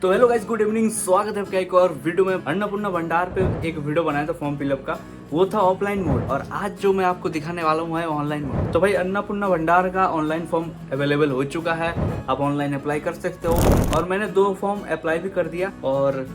तो hello guys, good evening. स्वागत है आपका एक और वीडियो में। अन्नपूर्णा भंडार पे एक वीडियो बनाया था फॉर्म फिलअप का, वो था ऑफलाइन मोड, और आज जो मैं आपको दिखाने वाला हूँ है ऑनलाइन मोड। तो भाई अन्नपूर्णा भंडार का ऑनलाइन फॉर्म अवेलेबल हो चुका है, आप ऑनलाइन अप्लाई कर सकते हो। और मैंने 2 फॉर्म अप्लाई भी कर दिया, और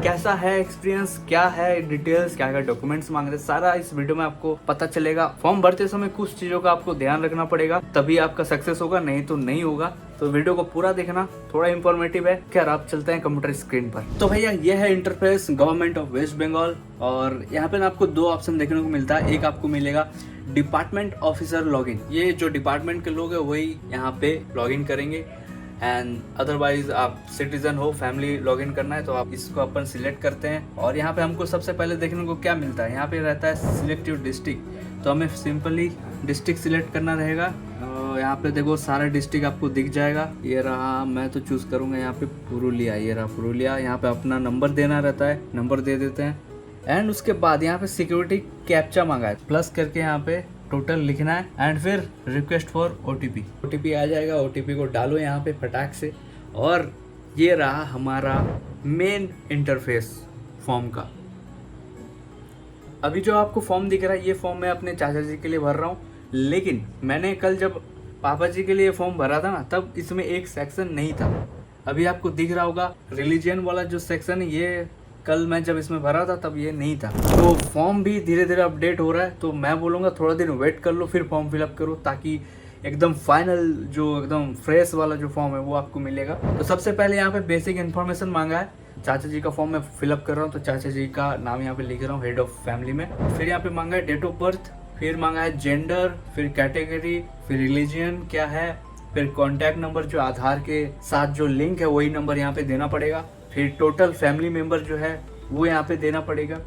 कैसा है एक्सपीरियंस, क्या है डिटेल्स, क्या क्या डॉक्यूमेंट्स मांग रहे, सारा इस वीडियो में आपको पता चलेगा। फॉर्म भरते समय कुछ चीजों का आपको ध्यान रखना पड़ेगा, तभी आपका सक्सेस होगा, नहीं तो नहीं होगा। तो वीडियो को पूरा देखना, थोड़ा इंफॉर्मेटिव है। खैर आप चलते हैं कंप्यूटर स्क्रीन पर। तो भैया ये है interface government of West Bengal, और यहाँ पे ना आपको 2 ऑप्शन देखने को मिलता है। एक आपको मिलेगा डिपार्टमेंट ऑफिसर लॉगिन, ये जो डिपार्टमेंट के लोग हैं वही यहाँ पे लॉगिन करेंगे। एंड अदरवाइज आप सिटीजन हो, फैमिली लॉगिन करना है तो आप इसको अपन सिलेक्ट करते हैं। और यहाँ पे हमको सबसे पहले देखने को क्या मिलता है, यहाँ पे रहता है सिलेक्टिव डिस्ट्रिक्ट, तो हमें सिंपली डिस्ट्रिक्ट सिलेक्ट करना रहेगा। यहाँ पे देखो सारा डिस्ट्रिक्ट आपको दिख जाएगा, ये रहा। मैं तो चूज करूंगा यहाँ पे पुरुलिया, ये रहा पुरुलिया। यहाँ पे अपना नंबर देना रहता है, नंबर दे देते हैं। एंड उसके बाद यहाँ पे सिक्योरिटी कैप्चा मांगा है, प्लस करके यहाँ पे टोटल लिखना है, एंड फिर रिक्वेस्ट फॉर ओटीपी आ जाएगा। ओटीपी को डालो यहाँ पे फटाक से, और ये रहा हमारा मेन इंटरफेस फॉर्म का। अभी जो आपको फॉर्म दिख रहा है, ये फॉर्म मैं अपने चाचा जी के लिए भर रहा हूँ, लेकिन मैंने कल जब पापा जी के लिए फॉर्म भरा था ना, तब इसमें एक सेक्शन नहीं था। अभी आपको दिख रहा होगा रिलीजन वाला जो सेक्शन है, ये कल मैं जब इसमें भरा था तब ये नहीं था। तो फॉर्म भी धीरे धीरे अपडेट हो रहा है, तो मैं बोलूँगा थोड़ा दिन वेट कर लो, फिर फॉर्म फिलअप करो, ताकि एकदम फाइनल जो एकदम फ्रेश वाला जो फॉर्म है वो आपको मिलेगा। तो सबसे पहले यहाँ पे बेसिक इन्फॉर्मेशन मांगा है। चाचा जी का फॉर्म मैं फिलअप कर रहा हूँ, तो चाचा जी का नाम यहाँ पे लिख रहा हूँ, हेड ऑफ फैमिली में। फिर यहाँ पे मांगा है डेट ऑफ बर्थ, फिर मांगा है जेंडर, फिर कैटेगरी, फिर रिलीजन क्या है, फिर कॉन्टैक्ट नंबर जो आधार के साथ जो लिंक है वही नंबर यहाँ पे देना पड़ेगा। फिर टोटल फैमिली मेंबर जो है वो यहाँ पे देना पड़ेगा।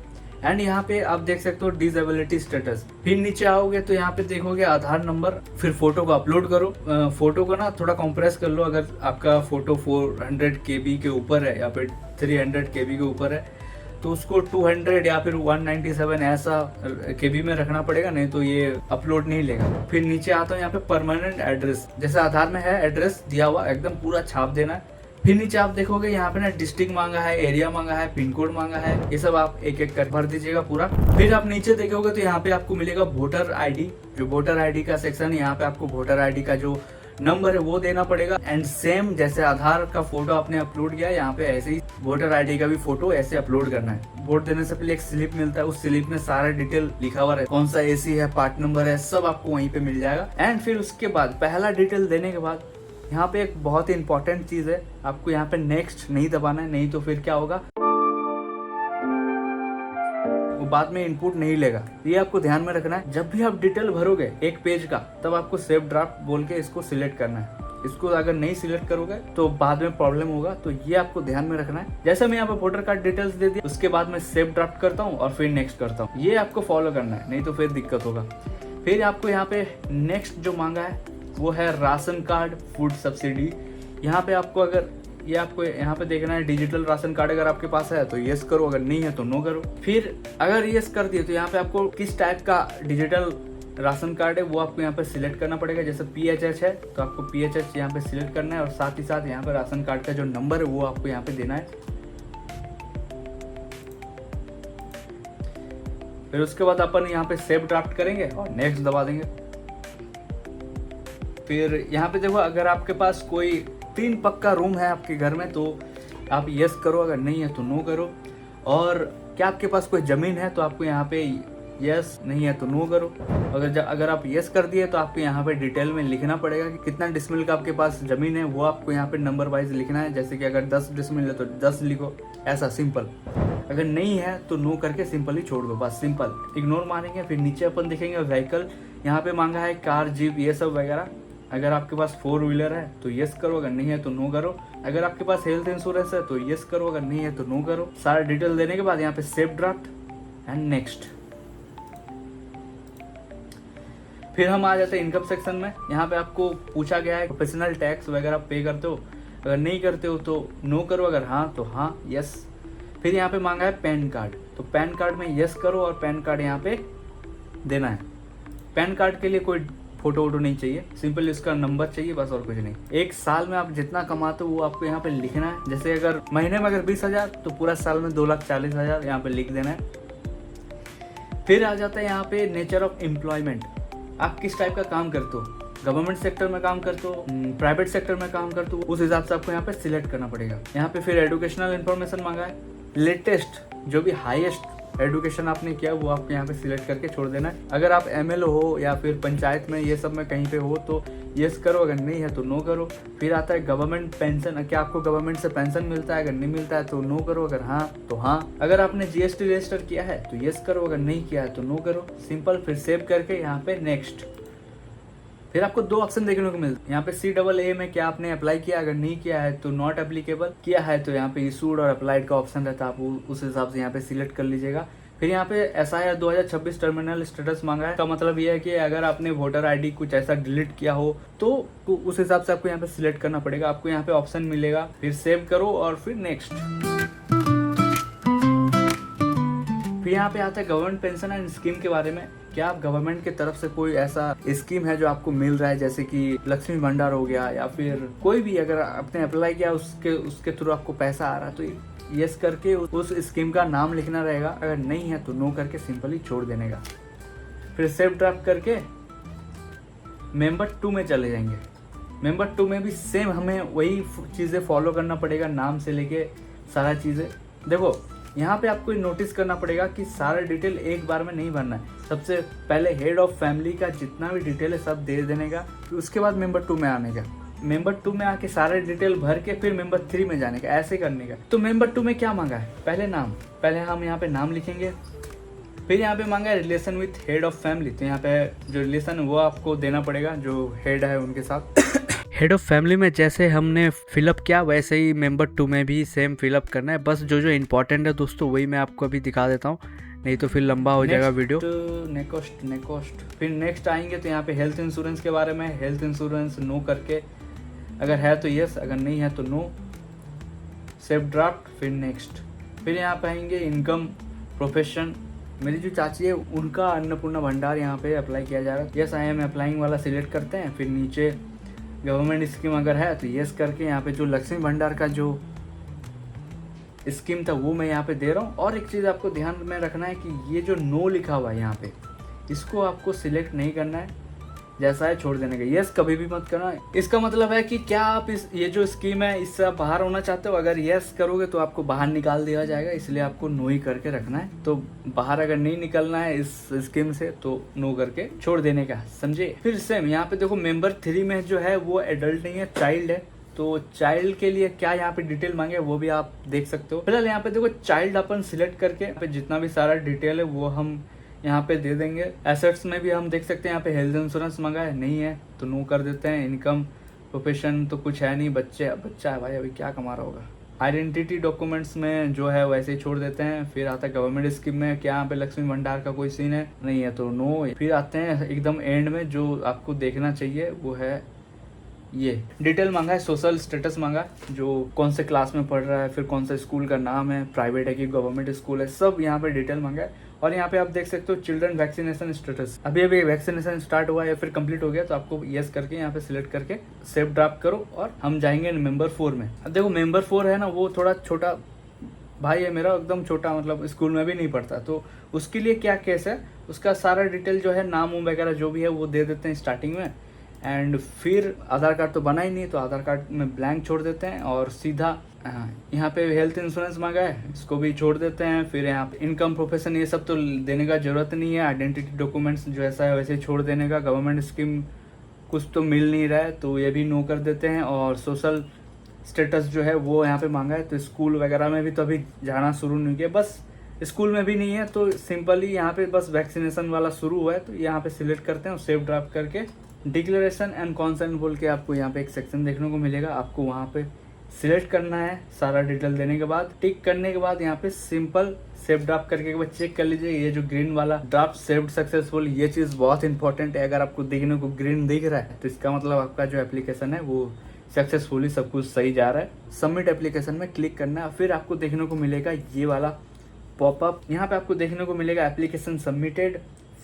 एंड यहाँ पे आप देख सकते हो डिसेबिलिटी स्टेटस। फिर नीचे आओगे तो यहाँ पे देखोगे आधार नंबर, फिर फोटो को अपलोड करो। फोटो को ना थोड़ा कंप्रेस कर लो, अगर आपका फोटो 400 KB के ऊपर है या फिर 300 KB के ऊपर है तो उसको 200 या फिर 197 ऐसा KB में रखना पड़ेगा, नहीं तो ये अपलोड नहीं लेगा। फिर नीचे आता हूँ यहाँ पे परमानेंट एड्रेस, जैसे आधार में है एड्रेस दिया हुआ, एकदम पूरा छाप देना है। फिर नीचे आप देखोगे यहाँ पे ना डिस्ट्रिक्ट मांगा है, एरिया मांगा है, पिन कोड मांगा है, ये सब आप एक एक कर भर दीजिएगा पूरा। फिर आप नीचे देखोगे तो यहाँ पे आपको मिलेगा वोटर आईडी, जो वोटर आईडी का सेक्शन है, यहाँ पे आपको वोटर आईडी का जो नंबर है वो देना पड़ेगा। एंड सेम जैसे आधार का फोटो आपने अपलोड किया, यहाँ पे ऐसे ही वोटर आईडी का भी फोटो ऐसे अपलोड करना है। वोट देने से पहले एक स्लिप मिलता है, उस स्लिप में सारा डिटेल लिखा हुआ है, कौन सा एसी है, पार्ट नंबर है, सब आपको वहीं पे मिल जाएगा। एंड फिर उसके बाद पहला डिटेल देने के बाद यहाँ पे एक बहुत ही इंपॉर्टेंट चीज है, आपको यहाँ पे नेक्स्ट नहीं दबाना है, नहीं तो फिर क्या होगा, वो बाद में इनपुट नहीं लेगा। ये आपको ध्यान में रखना है। जब भी आप डिटेल भरोगे एक पेज का, तब आपको सेव ड्राफ्ट बोल के इसको सिलेक्ट करना है। इसको अगर नहीं सिलेक्ट करोगे तो बाद में प्रॉब्लम होगा, तो ये आपको ध्यान में रखना है। जैसे मैं यहाँ पे वोटर कार्ड डिटेल्स दे दी, उसके बाद मैं सेव ड्राफ्ट करता हूँ और फिर नेक्स्ट करता हूँ। ये आपको फॉलो करना है, नहीं तो फिर दिक्कत होगा। फिर आपको यहाँ पे नेक्स्ट जो मांगा है वो है राशन कार्ड फूड सब्सिडी। यहाँ पे आपको अगर ये आपको यहाँ पे देखना है डिजिटल राशन कार्ड अगर आपके पास है तो यस करो, अगर नहीं है तो नो करो। फिर अगर यस कर दिए तो यहाँ पे आपको किस टाइप का डिजिटल राशन कार्ड है वो आपको यहाँ पे सिलेक्ट करना पड़ेगा। जैसे PHH है तो आपको PHH यहाँ पे सिलेक्ट करना है, और साथ ही साथ यहाँ पे राशन कार्ड का जो नंबर है वो आपको यहाँ पे देना है। फिर उसके बाद अपन यहाँ पे सेव ड्राफ्ट करेंगे और नेक्स्ट दबा देंगे। फिर यहाँ पे देखो, अगर आपके पास कोई 3 पक्का रूम है आपके घर में तो आप यस करो, अगर नहीं है तो नो करो। और क्या आपके पास कोई ज़मीन है तो आपको यहाँ पे यस, नहीं है तो नो करो। अगर आप यस कर दिए तो आपको यहाँ पे डिटेल में लिखना पड़ेगा कि कितना डिसमिल का आपके पास ज़मीन है, वो आपको यहाँ पे नंबर वाइज लिखना है। जैसे कि अगर 10 डिसमिल है तो 10 लिखो, ऐसा सिंपल। अगर नहीं है तो नो करके सिंपल ही छोड़ दो, बस सिंपल इग्नोर मारेंगे। फिर नीचे अपन देखेंगे व्हीकल, यहाँ पे मांगा है कार, जीप, ये सब वगैरह। अगर आपके पास 4 व्हीलर है तो यस करो, अगर नहीं है तो नो करो। अगर आपके पास हेल्थ इंश्योरेंस है तो यस करो, अगर नहीं है तो नो करो। सारा डिटेल देने के बाद यहाँ पे सेव ड्राफ्ट एंड नेक्स्ट। फिर हम आ जाते हैं इनकम सेक्शन में। यहाँ पे आपको पूछा गया है प्रोफेशनल टैक्स वगैरह पे करते हो, अगर नहीं करते हो तो नो करो, अगर हाँ तो हाँ यस। फिर यहाँ पे मांगा है पैन कार्ड, तो पैन कार्ड में यस करो और पैन कार्ड यहाँ पे देना है। पैन कार्ड के लिए कोई फोटो वोटो नहीं चाहिए, सिंपल उसका नंबर चाहिए बस, और कुछ नहीं। एक साल में आप जितना कमाते हो वो आपको यहाँ पे लिखना है। जैसे अगर महीने में अगर 20,000 तो पूरा साल में 2,40,000 यहाँ पे लिख देना है। फिर आ जाता है यहाँ पे नेचर ऑफ एम्प्लॉयमेंट, आप किस टाइप का काम करते हो, गवर्नमेंट सेक्टर में काम करते हो, प्राइवेट सेक्टर में काम करते हो, उस हिसाब से आपको यहाँ पे सिलेक्ट करना पड़ेगा। यहाँ पे फिर एजुकेशनल इन्फॉर्मेशन मांगा है, लेटेस्ट जो भी हाईएस्ट एजुकेशन आपने किया वो आपको यहाँ पे सिलेक्ट करके छोड़ देना है। अगर आप एमएलए हो या फिर पंचायत में ये सब में कहीं पे हो तो यस करो, अगर नहीं है तो नो करो। फिर आता है गवर्नमेंट पेंशन, क्या आपको गवर्नमेंट से पेंशन मिलता है, अगर नहीं मिलता है तो नो करो, अगर हाँ तो हाँ। अगर आपने जीएसटी रजिस्टर किया है तो यस करो, अगर नहीं किया है तो नो करो, सिंपल। फिर सेव करके यहाँ पे नेक्स्ट। फिर आपको 2 ऑप्शन देखने को मिलते हैं यहाँ पे CAA में क्या आपने अप्लाई किया, अगर नहीं किया है तो नॉट एप्लीकेबल, किया है तो यहाँ पे इशूड और अप्लाइड का ऑप्शन रहता है, आप उस हिसाब से यहाँ पे सिलेक्ट कर लीजिएगा। फिर यहाँ पे SIR 2026 टर्मिनल स्टेटस मांगा है, का मतलब ये है कि अगर आपने वोटर ID कुछ ऐसा डिलीट किया हो तो उस हिसाब से आपको यहाँ पे सिलेक्ट करना पड़ेगा। आपको यहाँ पे ऑप्शन मिलेगा, फिर सेव करो और फिर नेक्स्ट। फिर यहाँ पे आता है गवर्नमेंट पेंशन एंड स्कीम के बारे में, क्या आप गवर्नमेंट की तरफ से कोई ऐसा स्कीम है जो आपको मिल रहा है, जैसे कि लक्ष्मी भंडार हो गया या फिर कोई भी, अगर आपने अप्लाई किया उसके थ्रू आपको पैसा आ रहा है तो यस करके उस स्कीम का नाम लिखना रहेगा, अगर नहीं है तो नो करके सिंपली छोड़ देने का। फिर सेव ड्राफ्ट करके मेंबर 2 में चले जाएंगे। मेंबर 2 में भी सेम हमें वही चीज़ें फॉलो करना पड़ेगा, नाम से लेके सारा चीज़ें। देखो यहाँ पे आपको नोटिस करना पड़ेगा कि सारा डिटेल एक बार में नहीं भरना है। सबसे पहले हेड ऑफ फैमिली का जितना भी डिटेल है सब दे देने का, फिर उसके बाद मेंबर 2 में आने का। मेंबर 2 में आके सारे डिटेल भर के फिर मेंबर 3 में जाने का, ऐसे करने का। तो मेंबर 2 में क्या मांगा है, पहले नाम, पहले हम यहाँ पे नाम लिखेंगे। फिर यहाँ पे मांगा है relation with head of family, तो यहाँ पे जो रिलेशन है वो आपको देना पड़ेगा जो हेड है उनके साथ। हेड ऑफ फैमिली में जैसे हमने फिलअप किया वैसे ही मेंबर 2 में भी सेम फिलअप करना है, बस जो इंपॉर्टेंट है दोस्तों वही मैं आपको अभी दिखा देता हूँ, नहीं तो फिर लंबा हो जाएगा वीडियो। नेक्स्ट फिर नेक्स्ट आएंगे तो यहाँ पे हेल्थ इंश्योरेंस के बारे में, हेल्थ इंश्योरेंस नो करके, अगर है तो यस, अगर नहीं है तो नो। सेव ड्राफ्ट, फिर नेक्स्ट। फिर यहाँ पे आएंगे इनकम प्रोफेशन, मेरी जो चाची है उनका अन्नपूर्णा भंडार यहाँ पे अप्लाई किया जा रहा है, यस आई एम अप्लाइंग वाला सिलेक्ट करते हैं। फिर नीचे गवर्नमेंट स्कीम अगर है तो यस करके यहाँ पे जो लक्ष्मी भंडार का जो स्कीम था वो मैं यहाँ पे दे रहा हूँ। और एक चीज़ आपको ध्यान में रखना है कि ये जो नो लिखा हुआ है यहाँ पे, इसको आपको सिलेक्ट नहीं करना है, जैसा है छोड़ देने का। यस कभी भी मत करना। इसका मतलब है कि क्या आप ये जो स्कीम है इससे आप बाहर होना चाहते हो, अगर यस करोगे तो आपको बाहर निकाल दिया जाएगा, इसलिए आपको नो ही करके रखना है। तो बाहर अगर नहीं निकलना है इस स्कीम से तो नो करके छोड़ देने का, समझे। फिर सेम यहाँ पे देखो मेंबर 3 में जो है वो एडल्ट नहीं है, चाइल्ड है, तो चाइल्ड के लिए क्या यहाँ पे डिटेल मांगे वो भी आप देख सकते हो। फिलहाल यहाँ पे देखो चाइल्ड अपन सिलेक्ट करके यहाँ पे जितना भी सारा डिटेल है वो हम यहाँ पे दे देंगे। एसेट्स में भी हम देख सकते हैं यहाँ पे हेल्थ इंश्योरेंस मांगा है, नहीं है तो नो कर देते हैं। इनकम प्रोफेशन तो कुछ है नहीं, बच्चा है भाई, अभी क्या कमा रहा होगा। आइडेंटिटी डॉक्यूमेंट्स में जो है वैसे ही छोड़ देते हैं। फिर आता है गवर्नमेंट स्कीम में, क्या यहाँ पे लक्ष्मी भंडार का कोई सीन है, नहीं है तो नो। फिर आते हैं एकदम एंड में जो आपको देखना चाहिए वो है ये डिटेल मांगा है, सोशल स्टेटस मांगा, जो कौन से क्लास में पढ़ रहा है, फिर कौन सा स्कूल का नाम है, प्राइवेट है कि गवर्नमेंट स्कूल है, सब यहाँ पे डिटेल मांगा है। और यहाँ पे आप देख सकते हो चिल्ड्रन वैक्सीनेशन स्टेटस, अभी वैक्सीनेशन स्टार्ट हुआ है या फिर कंप्लीट हो गया, तो आपको यस करके यहाँ पे सिलेक्ट करके सेव ड्राफ्ट करो। और हम जाएंगे मेंबर 4 में। अब देखो मेंबर 4 है ना, वो थोड़ा छोटा भाई है मेरा, एकदम छोटा, मतलब स्कूल में भी नहीं पढ़ता, तो उसके लिए क्या केस है, उसका सारा डिटेल जो है नाम वगैरह जो भी है वो दे देते हैं स्टार्टिंग में। एंड फिर आधार कार्ड तो बना ही नहीं, तो आधार कार्ड में ब्लैंक छोड़ देते हैं और सीधा यहाँ पे हेल्थ इंश्योरेंस मांगा है, इसको भी छोड़ देते हैं। फिर यहाँ पे इनकम प्रोफेशन ये सब तो देने का जरूरत नहीं है। आइडेंटिटी डॉक्यूमेंट्स जो ऐसा है वैसे छोड़ देने का। गवर्नमेंट स्कीम कुछ तो मिल नहीं रहा है तो ये भी नो कर देते हैं। और सोशल स्टेटस जो है वो यहाँ पे मांगा है, तो स्कूल वगैरह में भी तो अभी जाना शुरू नहीं किया, बस स्कूल में भी नहीं है तो सिंपली यहाँ पे बस वैक्सीनेशन वाला शुरू हुआ है, तो यहाँ पे सिलेक्ट करते हैं और सेव ड्राफ्ट करके डिक्लेरेशन एंड कॉन्सेंट बोल के आपको यहाँ पे एक सेक्शन देखने को मिलेगा। आपको वहाँ पे सिलेक्ट करना है, सारा डिटेल देने के बाद टिक करने के बाद यहाँ पे सिंपल सेव ड्राफ्ट करके एक बार चेक कर लीजिए, ये जो ग्रीन वाला ड्राफ्ट सेव्ड सक्सेसफुल, ये चीज़ बहुत इंपॉर्टेंट है। अगर आपको देखने को ग्रीन दिख रहा है तो इसका मतलब आपका जो एप्लीकेशन है वो सक्सेसफुली सब कुछ सही जा रहा है। सबमिट एप्लीकेशन में क्लिक करना है, फिर आपको देखने को मिलेगा ये वाला पॉपअप। यहाँ पे आपको देखने को मिलेगा application submitted,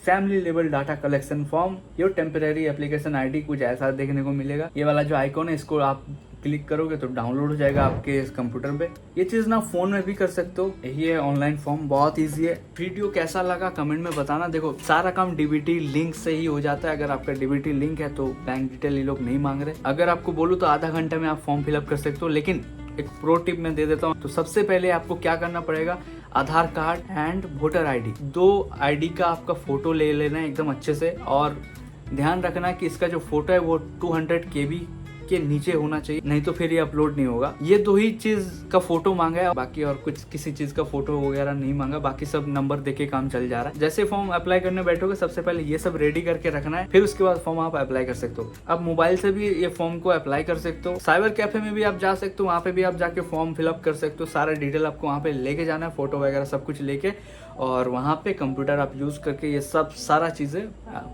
family level data collection form, your temporary application ID, कुछ ऐसा देखने को मिलेगा। ये वाला जो आइकॉन है इसको आप क्लिक करोगे तो डाउनलोड हो जाएगा आपके इस कंप्यूटर पे। ये चीज ना फोन में भी कर सकते हो। यही है ऑनलाइन फॉर्म, बहुत इजी है। वीडियो कैसा लगा कमेंट में बताना। देखो सारा काम डीबीटी लिंक से ही हो जाता है। अगर आपका डीबीटी लिंक है तो बैंक डिटेल ये लोग नहीं मांग रहे। अगर आपको बोलूँ तो आधा घंटे में आप फॉर्म फिलअप कर सकते हो। लेकिन एक प्रो टिप मैं दे देता हूँ। तो सबसे पहले आपको क्या करना पड़ेगा, Aadhaar card and voter ID, 2 ID का आपका फोटो ले लेना है एकदम अच्छे से। और ध्यान रखना कि इसका जो फोटो है वो 200 KB के नीचे होना चाहिए, नहीं तो फिर ये अपलोड नहीं होगा। ये 2 ही चीज का फोटो मांगा है, बाकी और कुछ किसी चीज का फोटो वगैरह नहीं मांगा। बाकी सब नंबर देके काम चल जा रहा है। जैसे फॉर्म अप्लाई करने बैठोगे सबसे पहले ये सब रेडी करके रखना है, फिर उसके बाद फॉर्म आप अप्लाई कर सकते हो। आप मोबाइल से भी ये फॉर्म को अप्लाई कर सकते हो। साइबर कैफे में भी आप जा सकते हो, वहाँ पे भी आप जाके फॉर्म फिलअप कर सकते हो। सारा डिटेल आपको वहाँ पे लेके जाना है, फोटो वगैरह सब कुछ लेके, और वहाँ पे कंप्यूटर आप यूज करके ये सब सारा चीजें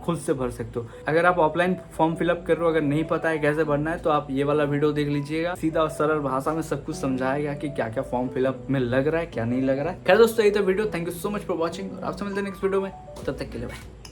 खुद से भर सकते हो। अगर आप ऑफलाइन फॉर्म फिलअप कर रहे हो, अगर नहीं पता है कैसे भरना है, तो आप ये वाला वीडियो देख लीजिएगा। सीधा और सरल भाषा में सब कुछ समझाएगा कि क्या क्या फॉर्म फिलअप में लग रहा है, क्या नहीं लग रहा है। खैर दोस्तों, यही तो video. Thank you so much for watching, और आपसे मिलते हैं नेक्स्ट वीडियो में। तब तक के लिए बाय।